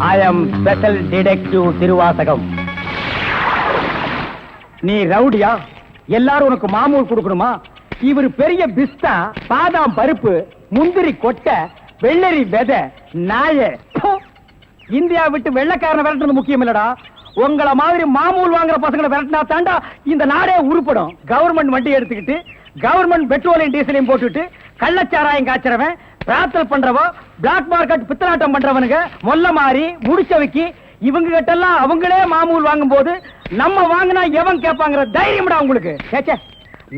I am special detective Thiruvasagam. நீ ரவுடியா? எல்லாரும் உனக்கு மாமூல் கொடுக்கணுமா? இவர் பெரிய பிஸ்தா, பாதாம் பருப்பு, முந்திரி கொட்டை, வெள்ளரி விதை, நாய. இந்தியா விட்டு வெள்ளைக்காரனை விரட்டுறது முக்கியம் இல்லடா. உங்களை மாதிரி மாமூல் வாங்குற பசங்களை விரட்டினா தாண்டா இந்த நாடே உருப்படும். கவர்மெண்ட் வண்டி எடுத்துக்கிட்டு கவர்மெண்ட் பெட்ரோலையும் டீசலையும் போட்டுட்டு கள்ளச்சாராயம் காய்ச்சறவன், பிரார்த்தல் பண்றவோ, பிளாக் மார்க்கெட் பித்தலாட்டம் பண்றவனுங்க, மொல்ல மாறி முடிச்சவைக்கு இவங்க கிட்ட எல்லாம் அவங்களே மாமூல் வாங்கும் போது நம்ம வாங்கினா எவன் கேட்பாங்கிற தைரியம்டா உங்களுக்கு. கேச்சே,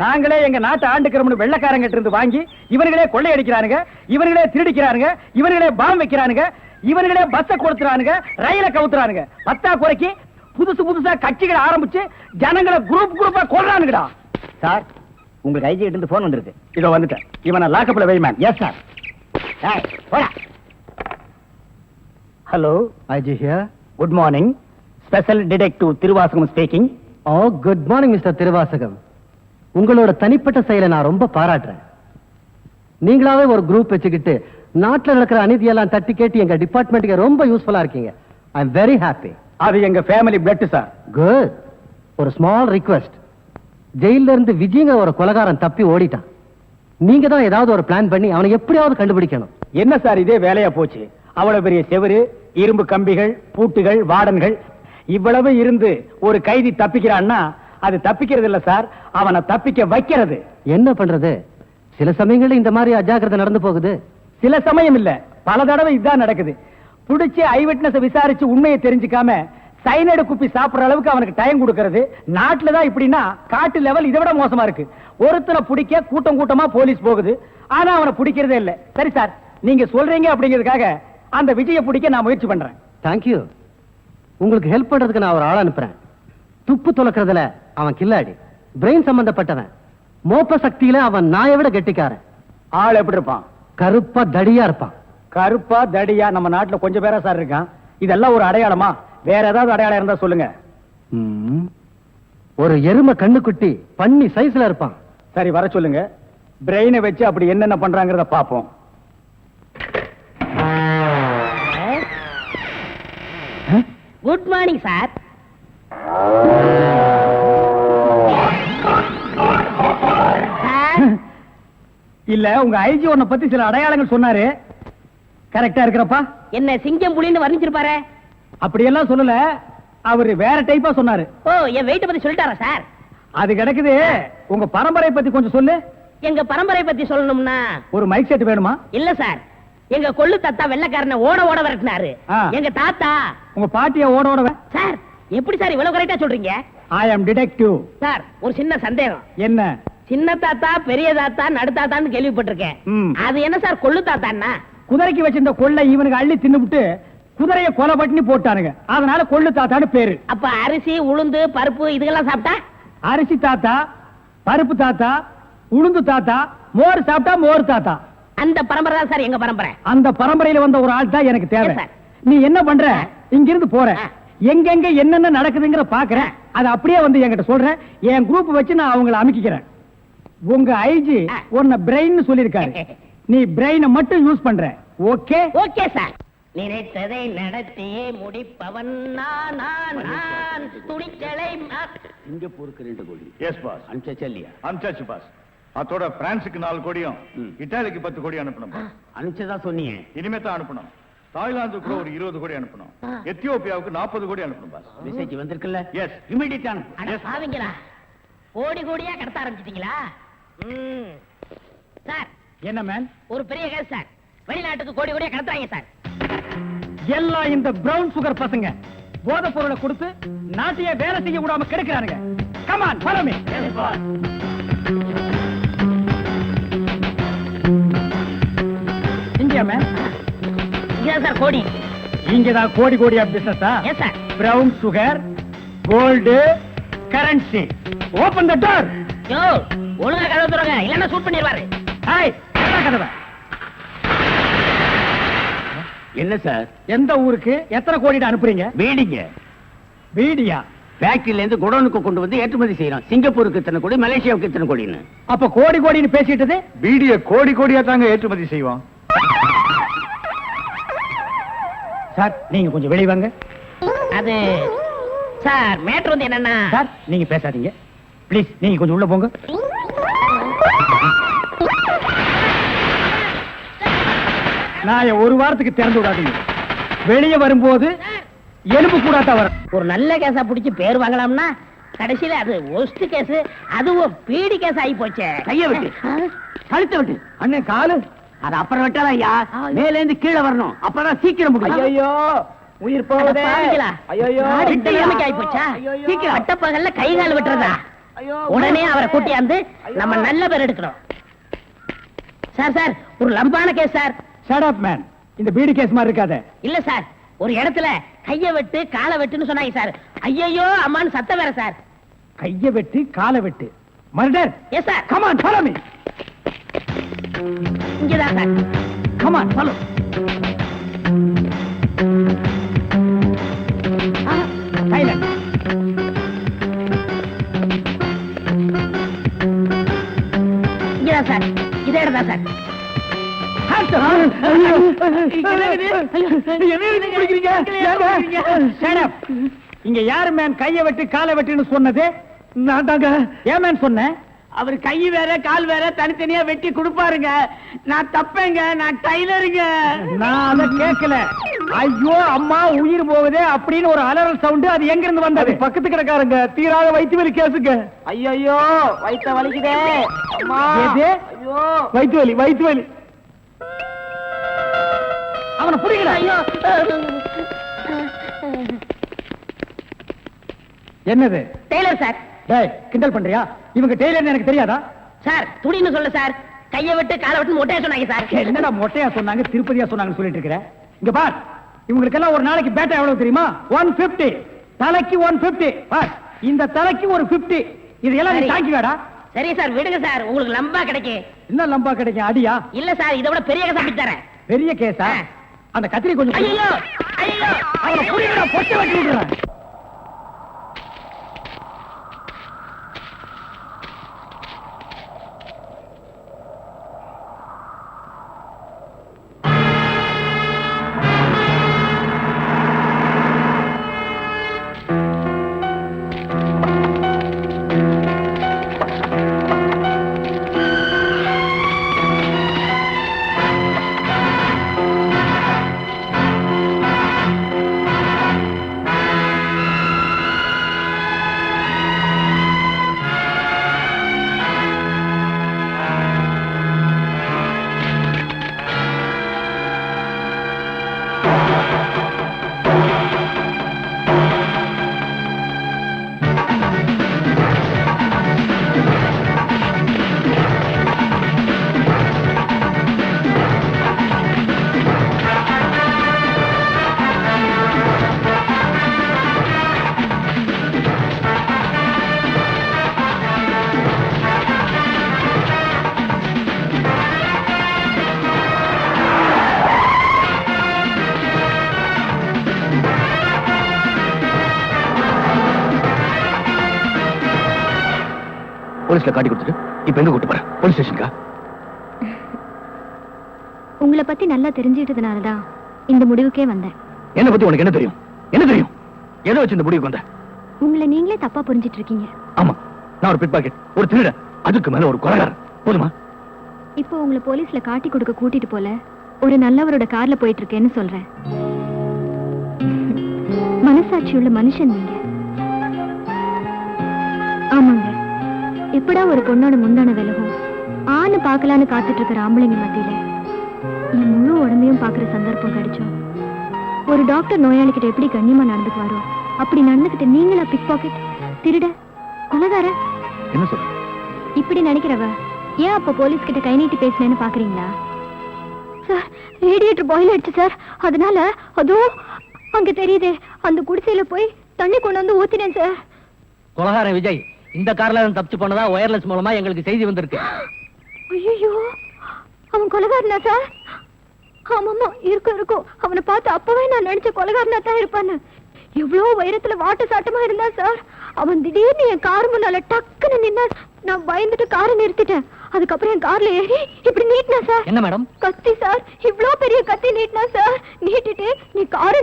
நாங்களே எங்க நாட்டை ஆண்டுக்கிறோம்னு வெள்ளைக்காரங்கிட்ட இருந்து வாங்கி இவனுங்களே கொள்ளையடிக்கிறானுங்க, இவனுங்களே திருடிக்கிறானுங்க, இவனுங்களே பாம் வைக்கிறானுங்க, இவனுங்களே பஸ்ஸை கொடுத்துறானுங்க, ரயில கவுத்துறானுங்க. பத்தா குறைக்கு புதுசா கட்சிகளை ஆரம்பிச்சு ஜனங்களை குரூப்பா கொள்றானுங்கடா. சார், உங்களுக்கு ஐஜி கிட்ட இருந்து போன் வந்திருக்கு. இதோ வந்துட்டேன். இவனை லாக்கப்ல வை ma'am. Yes sir. Hello, IG here. Good morning. Special detective Thiruvasagam speaking. Oh, good morning mister Thiruvasagam. உங்களோட தனிப்பட்ட செயலை நான் ரொம்ப பாராட்டுறேன். நீங்களாவே ஒரு குரூப் வச்சுக்கிட்டு நாட்டில் நடக்கிற அநீதியெல்லாம் தட்டி கேட்டு எங்க டிபார்ட்மெண்ட்டுக்கு ரொம்ப யூஸ்ஃபுல்லா இருக்கீங்க. I am very happy. அது எங்க ஃபேமிலி பிளட் சார். குட். ஒரு ஸ்மால் ரிக்வெஸ்ட். ஜெயில இருந்து விஜயங்க ஒரு கொலைகாரன் தப்பி ஓடிட்டான். நீங்க தான் ஏதாவது ஒரு பிளான் பண்ணி அவனை எப்படியாவது கண்டுபிடிக்கணும். என்ன சார் இதே வேலையா போச்சு? அவ்வளவு பெரிய செவரு, இரும்பு கம்பிகள், பூட்டுகள், வார்டன்கள் இவ்வளவு இருந்து ஒரு கைதி தப்பிக்கிறான்னா அது தப்பிக்கிறது இல்ல சார், அவனை தப்பிக்க வைக்கிறது. என்ன பண்றது? சில சமயங்கள்ல இந்த மாதிரி அஜாக்கிரதை நடந்து போகுது. சில சமயம் இல்ல, பல தடவை இதுதான் நடக்குது. புடிச்சு ஐ விட்னஸ் விசாரிச்சு உண்மையை தெரிஞ்சுக்காம சைனடு குப்பி சாப்பிடுற அளவுக்கு அவனுக்கு டைம் கொடுக்கிறது. நாட்டுல தான் இப்படின்னா காட்டு லெவல் இதை விட மோசமா இருக்கு. ஒருத்தனை பிடிக்க கூட்டமா போலீஸ் போகுது, ஆனா அவனை பிடிக்கிறதே இல்ல. சரி சார், நீங்க சொல்றீங்க அப்படிங்கிறதுக்காக அந்த விஜய பிடிக்க நான் முயற்சி பண்றேன். தேங்க்யூ. உங்களுக்கு ஹெல்ப் பண்றதுக்கு நான் ஒரு ஆள் அனுப்புறேன். துப்பு துலக்கிறதுல அவன் கில்லாடி, பிரெயின் சம்பந்தப்பட்டவன். மோப்ப சக்தியில அவன் நாயை விட கெட்டிக்காரன். ஆள் எப்படி இருப்பான்? கருப்பா தடியா இருப்பான். கருப்பா தடியா நம்ம நாட்டுல கொஞ்சம் பேரா சார் இருக்கான். இதெல்லாம் ஒரு அடையாளமா? வேற ஏதாவது அடையாளம் இருந்தா சொல்லுங்க. ஒரு எருமை கண்ணுக்குட்டி பண்ணி சைஸ்ல இருப்பான். சரி, வர சொல்லுங்க. பிரெயினை வச்சு அப்படி என்னென்ன பண்றாங்கறத பாப்போம். Good morning sir. இல்ல, உங்க ஐஜி உன்னை பத்தி சில அடையாளங்கள் சொன்னாரு. கரெக்டா இருக்கிறப்பா? என்ன சிங்கம் புலின்னு வர்ணிச்சிருப்பாரு? அப்படியெல்லாம் சொல்லல, அவரு வேற டைப்பா சொன்னாரு. ஓ, என் வெயிட்ட பத்தி சொல்லிட்டாரா சார்? அது கிடக்குது. உங்க பரம்பரை பத்தி கொஞ்சம் சொல்லு. எங்க பரம்பரை பத்தி சொல்லணும்னா ஒரு மைக் செட் வேணுமா? இல்ல சார், எங்க கொள்ளு தாத்தா வெள்ளைக்காரனை ஓட விரட்டினாரு. எங்க தாத்தா. உங்க பாட்டிய ஓட சார், எப்படி சார் இவ்வளவு கரெக்டா சொல்றீங்க? ஐ அம் டிடெக்டிவ். சார், ஒரு சின்ன சந்தேகம். என்ன? சின்ன தாத்தா, பெரிய தாத்தா, நடுத்தாத்தான்னு கேள்விப்பட்டிருக்கேன். அது என்ன சார் கொள்ளு தாத்தான்னா? குதிரைக்கு வச்சிருந்த கொள்ளை இவனுக்கு அள்ளி தின்னுபிட்டு குதிரைய கொலை பண்ணி போட்டானுங்க. அதனால கொள்ளு தாத்தான்னு பேரு. அப்ப அரிசி, உளுந்து, பருப்பு இதுக்கெல்லாம் சாப்பிட்டா? அரிசி தாத்தா, பருப்பு தாத்தா, உளுந்து தாத்தா, மோர் சாப்பிட்டா மோர் தாத்தா. அந்த பரம்பரை தான் சார் எங்க பரம்பரை. அந்த பரம்பரையில வந்த ஒரு ஆள் தான் எனக்கு தேவை. நீ என்ன பண்ற? இங்கிருந்து போற, எங்கெங்க என்னென்ன நடக்குதுங்கிற பாக்குறேன். அது அப்படியே வந்து என்கிட்ட சொல்றேன். என் குரூப் வச்சு நான் அவங்களை அமைக்கிறேன். உங்க ஐஜி உன்னை பிரெயின் சொல்லிருக்காரு. நீ பிரெயினை மட்டும் யூஸ் பண்ற. ஓகே? Okay sir. நினைத்ததை நடத்தியே முடிப்பவன் நான் துணிச்சலை. சிங்கப்பூருக்கு 2 கோடி. S boss. அனுப்பிச்சா இல்லையா? அனுப்பிச்சாச்சு பாஸ். அதோட பிரான்ஸுக்கு 4 கோடியும் இட்டாலிக்கு 10 கோடி அனுப்பணும். அனுப்பிச்சதா சொன்னீங்க. இனிமே தான் அனுப்பணும். தாய்லாந்துக்கு ஒரு 20 கோடி அனுப்பணும். எத்தியோப்பியாவுக்கு 40 கோடி அனுப்பணும் பாஸ். மெசேஜ் வந்திருக்குல்ல? எஸ். இமிடியேட் அனுப்பு. பாவீங்களா, கோடி கோடியா கடத்த ஆரம்பிச்சிட்டீங்களா? சார், என்ன மேன்? ஒரு பெரிய கேஸ் சார். வெளிநாட்டுக்கு கோடி கோடியா கடத்துறாங்க சார். எல்லாம் இந்த பிரவுன் சுகர் பசங்க போதை பொருளை கொடுத்து நாட்டையே வேலை செய்ய விடாம கெடுக்கிறானுங்க. Come on, follow me. India man. இங்கதான் சார் கோடி. இங்கதான் கோடி கோடியா business. Yes sir. Brown sugar, gold, currency. Open the door. Yo, ஒழுங்கா கதவு திறங்க, இல்லன்னா ஷூட் பண்ணிடுவாரு. ஹாய், கதவை. என்ன சார்? எந்த ஊருக்கு எத்தனை கோடி அனுப்புறீங்க? வீடிங்க. வீடியா? ஃபேக்டரியில இருந்து குடோனுக்கு கொண்டு வந்து ஏற்றுமதி செய்யறோம். சிங்கப்பூருக்கு இத்தனை கோடி, மலேசியாவுக்கு இத்தனை கோடின்னு. அப்ப கோடி கோடின்னு பேசிட்டது? வீடிய கோடி கோடியா தாங்க ஏற்றுமதி செய்வோம். சார் நீங்க கொஞ்சம் வெளிய வாங்க. அது சார் மேட்ரு வந்து என்னன்னா சார் நீங்க பேசாதீங்க ப்ளீஸ், நீங்க கொஞ்சம் உள்ள போங்க. நான் ஒரு வாரத்துக்கு திறந்து விடாதீங்க. வெளியே வரும்போது எலும்பு கூடாதான் வர. ஒரு நல்ல கேஸா புடிச்சு பேர் வாங்கலாம்னா கடைசியில அது ஒஸ்ட் கேஸ், அதுவும் பீடி கேஸ் ஆகி போச்சே. கைய விட்டு கழுத்தை விட்டு. அண்ணன் காலு அது அப்புறம் விட்டாதான் ஐயா, மேல இருந்து கீழே வரணும், அப்பதான் சீக்கிரம் முடியும். ஐயோ உயிர் போகுதே. பாவிங்களா? ஐயோ நாடு இந்த நிலைமைக்கு ஆகி போச்சா? சீக்கிரம் அட்டப்பகல்ல கை கால் விட்டுறதா? உடனே அவரை கூட்டியாந்து நம்ம நல்ல பேர் எடுக்கணும். சார் சார் ஒரு லம்பான case sir. Shut up man. இந்த பீடி கேஸ் மாதிரி இருக்காதே. இல்ல சார், ஒரு இடத்துல கைய வெட்டு காலை வெட்டுன்னு சொன்னாங்க சார். ஐயோ அம்மான்னு சத்தம் வேற சார். கைய வெட்டு காலை வெட்டு murder. Yes sir. Come on follow me. இங்கதான் sir. Come on follow. Silent. இங்கதான் சார். இதே இடம் தான் சார். இங்க யாரு மேன் கைய வெட்டு காலை வெட்டுன்னு சொன்னது? நான் தாங்க. ஏன் மேன் சொன்னேன்? அவர் கை வேற கால் வேற தனித்தனியா வெட்டி கொடுப்பாருங்க. நான் தப்பேங்க, நான் டைலருங்க. நான் அத கேட்கல. ஐயோ அம்மா உயிர் போகுதே அப்படின்னு ஒரு அலறல் சவுண்ட். அது எங்க இருந்து வந்தது? பக்கத்து கிடக்காரங்க தீராத வயிற்று வலி கேசுங்க. ஐயோ வயித்த வலிக்குதே. அம்மா எது? ஐயோ வயிற்று வலி வயிற்று வலி. அவனை புடிக்கல. ஐயோ என்னது? Tailor sir. டேய் கிண்டல் பண்றியா? இவங்க டெய்லர்னு எனக்கு தெரியாதா? சார் துடின்னு சொல்ல சார். கைய விட்டு காலை விட்டு மொட்டையா சொன்னாங்க சார். என்னடா மொட்டையா சொன்னாங்க திருப்பதியா சொன்னாங்கன்னு சொல்லிட்டு இருக்கிற? இங்க பார், இவங்களுக்கெல்லாம் ஒரு நாளைக்கு பேட்டா எவ்வளவு தெரியுமா? 150. தலைக்கு 150. பார், இந்த தலைக்கு ஒரு 50. இதெல்லாம் நீ சரி. தாங்கிவாடா. சரி சார் விடுங்க சார், உங்களுக்கு லம்பா கிடைக்கும். என்ன லம்பா கிடைக்கும்? அடியா? இல்ல சார், இதை விட பெரிய கதை தரேன். பெரிய கேஸா? அந்த கத்திரி கொஞ்சம் கொடு. ஐயோ ஐயோ அவனை புடிங்கடா, பொட்டை வெட்டி விடுறேன். போலீஸ்ல காட்டி கொடுத்துட்டு இப்ப எங்க கூட்டு போறேன்? போலீஸ் ஸ்டேஷனுக்கா? உங்களை பத்தி நல்லா தெரிஞ்சிட்டதுனாலதான் இந்த முடிவுக்கே வந்தேன். என்ன பத்தி உனக்கு என்ன தெரியும்? என்ன தெரியும்? எதை வச்சு இந்த முடிவுக்கு வந்த? உங்களை நீங்களே தப்பா புரிஞ்சிட்டு இருக்கீங்க. ஆமா, நான் ஒரு பிட் பாக்கெட், ஒரு திருட, அதுக்கு மேல ஒரு கொலைகாரன். போதுமா? இப்போ உங்களை போலீஸ்ல காட்டி கொடுக்க கூட்டிட்டு போல ஒரு நல்லவரோட கார்ல போயிட்டு இருக்கேன்னு சொல்றேன். மனசாட்சி உள்ள மனுஷன் நீங்க. ஆமாங்க, எப்படா ஒரு பொண்ணோட முந்தான விலகும் ஆணு பார்க்கலான்னு காத்துட்டு இருக்கிற ஆம்பளைங்க மத்தியில என் முழு உடம்பையும் பாக்குற சந்தர்ப்பம் கிடைச்சோம். ஒரு டாக்டர் நோயாளிகிட்ட எப்படி கண்ணியமா நடந்துக்குவாரோ அப்படி நடந்துகிட்ட நீங்களா பிக் பாக்கெட், திருட, கொலைகார? என்ன சொல்ற? இப்படி நினைக்கிறவ ஏன் அப்ப போலீஸ் கிட்ட கை நீட்டி பேசினேன்னு பாக்குறீங்களா? சார், ரேடியேட்டர் பாயில் ஆயிடுச்சு சார். அதனால அதுவும் அங்க தெரியுதே, அந்த குடிசையில போய் தண்ணி கொண்டு வந்து ஊத்தினேன் சார். கொலகாரன் விஜய் இந்த கார்ல தப்பிச்சு போனதா ஒயர்லெஸ் மூலமா எங்களுக்கு செய்தி வந்திருக்கு. ஐயோ, அவன் கொலைகாரனா சார்? ஆமாமா, இருக்கும். அவனை பார்த்து அப்பவே நான் நினைச்ச கொலைகாரனா தான் இருப்பான்னு. எவ்வளவு உயரத்துல வாட்ட சாட்டமா இருந்தா சார். அவன் திடீர்னு என் கார் முன்னால டக்குன்னு நின்னா. நான் பயந்துட்டு காரை நிறுத்திட்டேன். அதுக்கப்புறம் என் கார்ல ஏறி இப்படி நீட்டினா சார். என்ன மேடம்? கத்தி சார், இவ்ளோ பெரிய கத்தி நீட்டினா சார். நீட்டிட்டு நீ காரை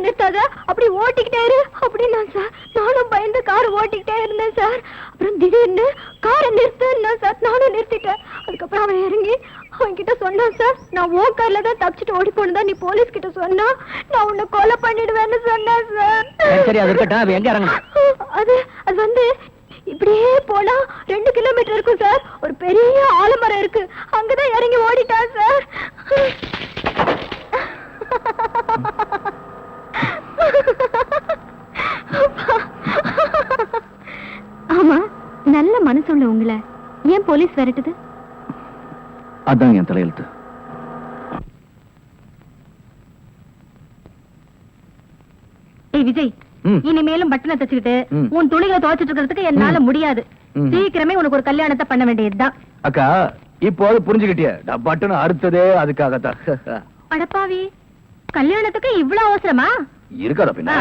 ஓட்டிக்கிட்டே இரு அப்படின்னா சார். நானும் பயந்து கார் ஓட்டிக்கிட்டே இருந்தேன் சார். அப்புறம் திடீர்னு காரை நிறுத்துன்னா சார். நானும் நிறுத்திட்டேன். அதுக்கப்புறம் அவன் இறங்கி அவன் கிட்ட சொன்னான் சார், நான் ஓ கார்ல தான் தப்பிச்சுட்டு ஓடி போனதா நீ போலீஸ் கிட்ட சொன்னா நான் உன்னை கொலை பண்ணிடுவேன்னு சொன்னேன் சார். சரி அது இருக்கட்டும், அவன் எங்க இறங்கணும்? அது அது வந்து இப்படியே போனா 2 கிலோமீட்டர் இருக்கும் சார். ஒரு பெரிய ஆலமரம் இருக்கு, அங்கதான் இறங்கி ஓடிட்டான் சார். ஆமா, நல்ல மனசுள்ள உங்களை ஏன் போலீஸ் விரட்டுது? அதான் என் தலையெழுத்து. ஏய் விஜய், இனிமேலும் பட்டனை தச்சுக்கிட்டு உன் துணிகளை துவைச்சிட்டு இருக்கிறதுக்கு என்னால முடியாது. சீக்கிரமே உனக்கு ஒரு கல்யாணத்தை பண்ண வேண்டியதுதான். அக்கா இப்போ புரிஞ்சுக்கிட்டிய, பட்டனை அறுத்ததே அதுக்காகத்தான். அடப்பாவி, கல்யாணத்துக்கு இவ்வளவு அவசரமா? இருக்காதா பின்ன?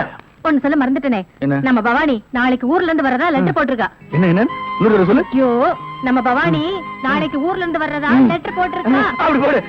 ஒன்னு சொல்ல மறந்துட்டனே, என்ன? நம்ம பவானி நாளைக்கு ஊர்ல இருந்து வர்றதா லெட்டர் போட்டிருக்கா. என்ன என்ன இன்னொரு சொல்லு. ஐயோ, நம்ம பவானி நாளைக்கு ஊர்ல இருந்து வர்றதா லெட்டர் போட்டிருக்கா. அப்படி போடு.